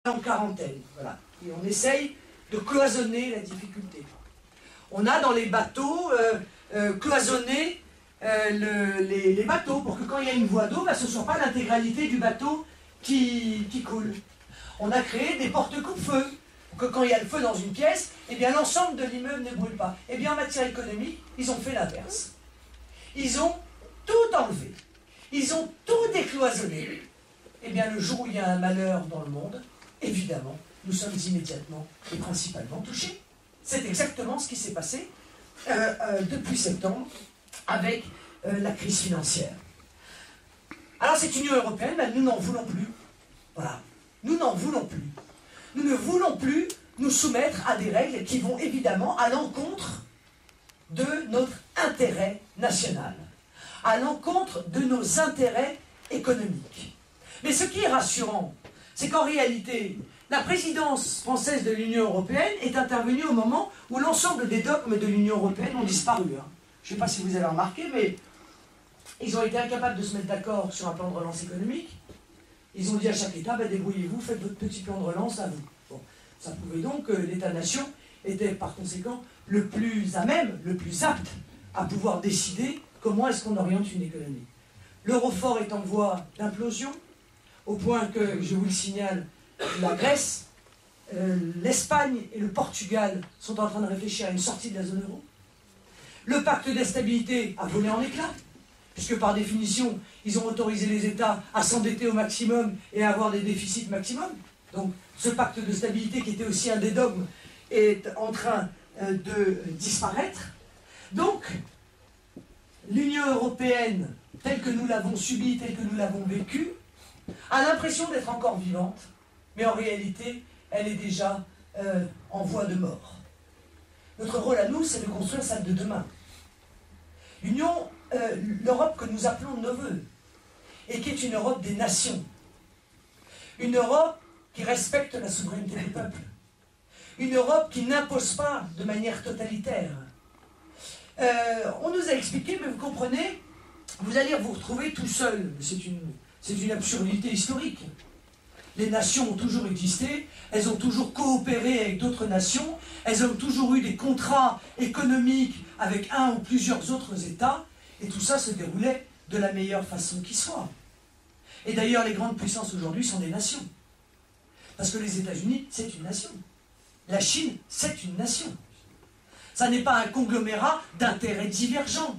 en quarantaine. Voilà. Et on essaye de cloisonner la difficulté. On a dans les bateaux cloisonné les bateaux pour que quand il y a une voie d'eau, ce ne soit pas l'intégralité du bateau qui coule. On a créé des portes coupe-feu pour que quand il y a le feu dans une pièce, eh bien l'ensemble de l'immeuble ne brûle pas. Eh bien en matière économique, ils ont fait l'inverse. Ils ont tout enlevé. Ils ont tout décloisonné. Eh bien le jour où il y a un malheur dans le monde, évidemment, nous sommes immédiatement et principalement touchés. C'est exactement ce qui s'est passé depuis septembre avec la crise financière. Alors cette Union européenne, nous n'en voulons plus. Voilà. Nous n'en voulons plus. Nous ne voulons plus nous soumettre à des règles qui vont évidemment à l'encontre de notre intérêt national, à l'encontre de nos intérêts économiques. Mais ce qui est rassurant, c'est qu'en réalité, la présidence française de l'Union européenne est intervenue au moment où l'ensemble des dogmes de l'Union européenne ont disparu. Je ne sais pas si vous avez remarqué, mais ils ont été incapables de se mettre d'accord sur un plan de relance économique. Ils ont dit à chaque État, débrouillez-vous, faites votre petit plan de relance à vous. Bon, ça prouvait donc que l'État-nation était par conséquent le plus à même, le plus apte à pouvoir décider comment est-ce qu'on oriente une économie. L'euro fort est en voie d'implosion, au point que, je vous le signale, la Grèce, l'Espagne et le Portugal sont en train de réfléchir à une sortie de la zone euro. Le pacte de stabilité a volé en éclats, puisque par définition, ils ont autorisé les États à s'endetter au maximum et à avoir des déficits maximum. Donc ce pacte de stabilité, qui était aussi un des dogmes, est en train de disparaître. Donc, l'Union européenne, telle que nous l'avons subie, telle que nous l'avons vécue, a l'impression d'être encore vivante, mais en réalité, elle est déjà en voie de mort. Notre rôle à nous, c'est de construire celle de demain. L'Europe que nous appelons de nos voeux, et qui est une Europe des nations. Une Europe qui respecte la souveraineté des peuples. Une Europe qui n'impose pas de manière totalitaire. On nous a expliqué, mais vous comprenez, vous allez vous retrouver tout seul. C'est une absurdité historique. Les nations ont toujours existé, elles ont toujours coopéré avec d'autres nations, elles ont toujours eu des contrats économiques avec un ou plusieurs autres États, et tout ça se déroulait de la meilleure façon qui soit. Et d'ailleurs, les grandes puissances aujourd'hui sont des nations. Parce que les États-Unis, c'est une nation. La Chine, c'est une nation. Ça n'est pas un conglomérat d'intérêts divergents.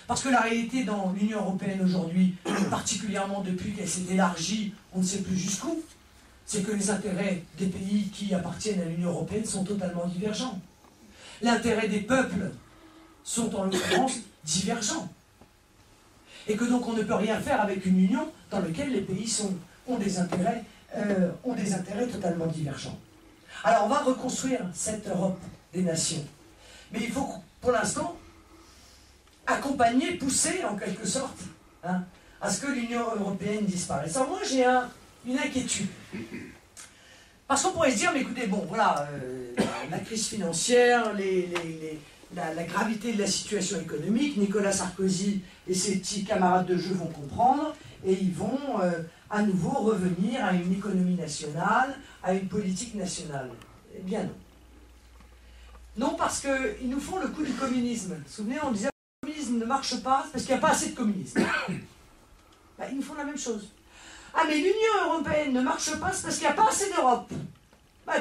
Parce que la réalité dans l'Union européenne aujourd'hui, particulièrement depuis qu'elle s'est élargie, on ne sait plus jusqu'où, c'est que les intérêts des pays qui appartiennent à l'Union européenne sont totalement divergents. L'intérêt des peuples sont en l'occurrence divergents. Et que donc on ne peut rien faire avec une union dans laquelle les pays ont des intérêts totalement divergents. Alors on va reconstruire cette Europe des nations. Mais il faut pour l'instant accompagner, pousser en quelque sorte, à ce que l'Union européenne disparaisse. Alors moi j'ai une inquiétude. Parce qu'on pourrait se dire, mais écoutez, bon voilà, la crise financière, la gravité de la situation économique, Nicolas Sarkozy et ses petits camarades de jeu vont comprendre, et ils vont à nouveau revenir à une économie nationale, à une politique nationale. Eh bien non. Non, parce qu'ils nous font le coup du communisme. Vous vous souvenez, on disait que le communisme ne marche pas parce qu'il n'y a pas assez de communistes. Ils nous font la même chose. Ah, mais l'Union européenne ne marche pas, c'est parce qu'il n'y a pas assez d'Europe.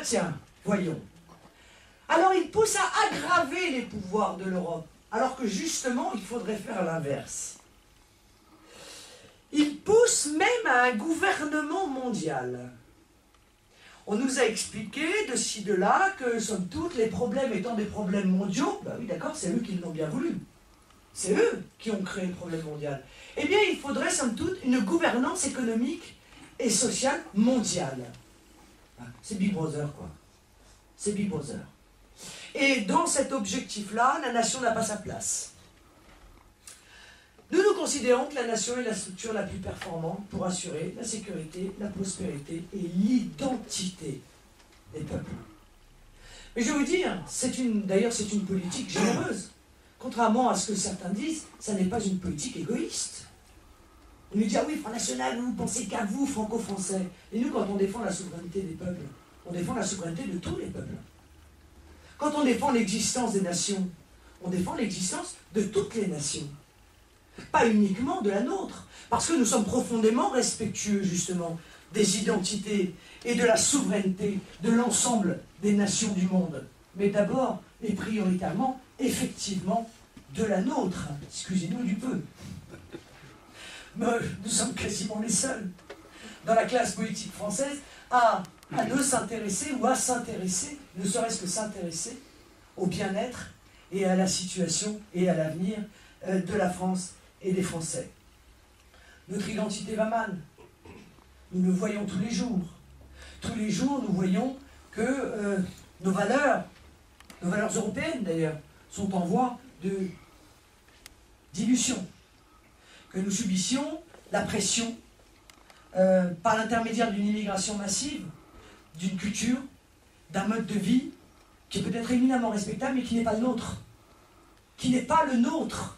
Tiens, voyons. Alors ils poussent à aggraver les pouvoirs de l'Europe, alors que justement, il faudrait faire l'inverse. Ils poussent même à un gouvernement mondial. On nous a expliqué de ci, de là, que somme toute, les problèmes étant des problèmes mondiaux, oui d'accord, c'est eux qui l'ont bien voulu. C'est eux qui ont créé le problème mondial. Eh bien, il faudrait somme toute une gouvernance économique et sociale mondiale. C'est Big Brother, quoi. C'est Big Brother. Et dans cet objectif-là, la nation n'a pas sa place. Nous considérons que la nation est la structure la plus performante pour assurer la sécurité, la prospérité et l'identité des peuples. Mais je vais vous dire, d'ailleurs c'est une politique généreuse. Contrairement à ce que certains disent, ça n'est pas une politique égoïste. On nous dit, ah oui, Front National, vous pensez qu'à vous, franco-français. Et nous, quand on défend la souveraineté des peuples, on défend la souveraineté de tous les peuples. Quand on défend l'existence des nations, on défend l'existence de toutes les nations. Pas uniquement de la nôtre. Parce que nous sommes profondément respectueux, justement, des identités et de la souveraineté de l'ensemble des nations du monde. Mais d'abord, et prioritairement, effectivement, de la nôtre. Excusez-nous du peu. Mais nous sommes quasiment les seuls, dans la classe politique française, à ne s'intéresser ou à s'intéresser, ne serait-ce que s'intéresser au bien-être et à la situation et à l'avenir de la France et des Français. Notre identité va mal. Nous le voyons tous les jours. Tous les jours, nous voyons que nos valeurs européennes d'ailleurs, sont en voie de dilution. Que nous subissions la pression par l'intermédiaire d'une immigration massive, d'une culture, d'un mode de vie qui est peut-être éminemment respectable, mais qui n'est pas le nôtre. Qui n'est pas le nôtre.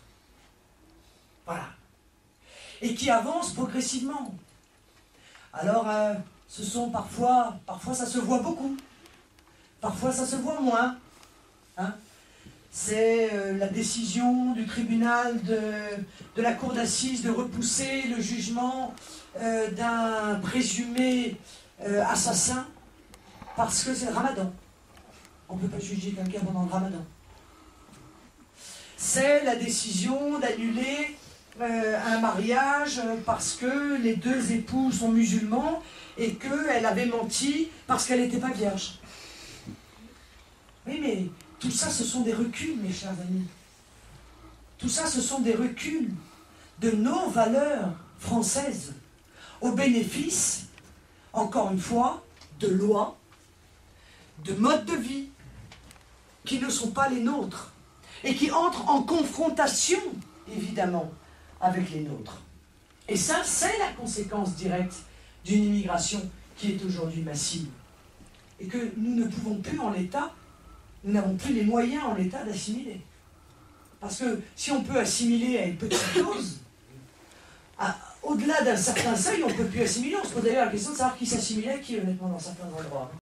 Voilà. Et qui avance progressivement. Alors, ce sont parfois ça se voit beaucoup, parfois ça se voit moins. Hein. C'est la décision du tribunal de la cour d'assises de repousser le jugement d'un présumé assassin parce que c'est le ramadan. On ne peut pas juger quelqu'un pendant le ramadan. C'est la décision d'annuler un mariage parce que les deux époux sont musulmans et qu'elle avait menti parce qu'elle n'était pas vierge. Oui, mais tout ça, ce sont des reculs, mes chers amis. Tout ça, ce sont des reculs de nos valeurs françaises au bénéfice, encore une fois, de lois, de modes de vie qui ne sont pas les nôtres et qui entrent en confrontation, évidemment, avec les nôtres. Et ça, c'est la conséquence directe d'une immigration qui est aujourd'hui massive. Et que nous ne pouvons plus en l'état, nous n'avons plus les moyens en l'état d'assimiler. Parce que si on peut assimiler à une petite dose, au-delà d'un certain seuil, on ne peut plus assimiler. On se pose d'ailleurs la question de savoir qui s'assimilait à qui, honnêtement, dans certains endroits.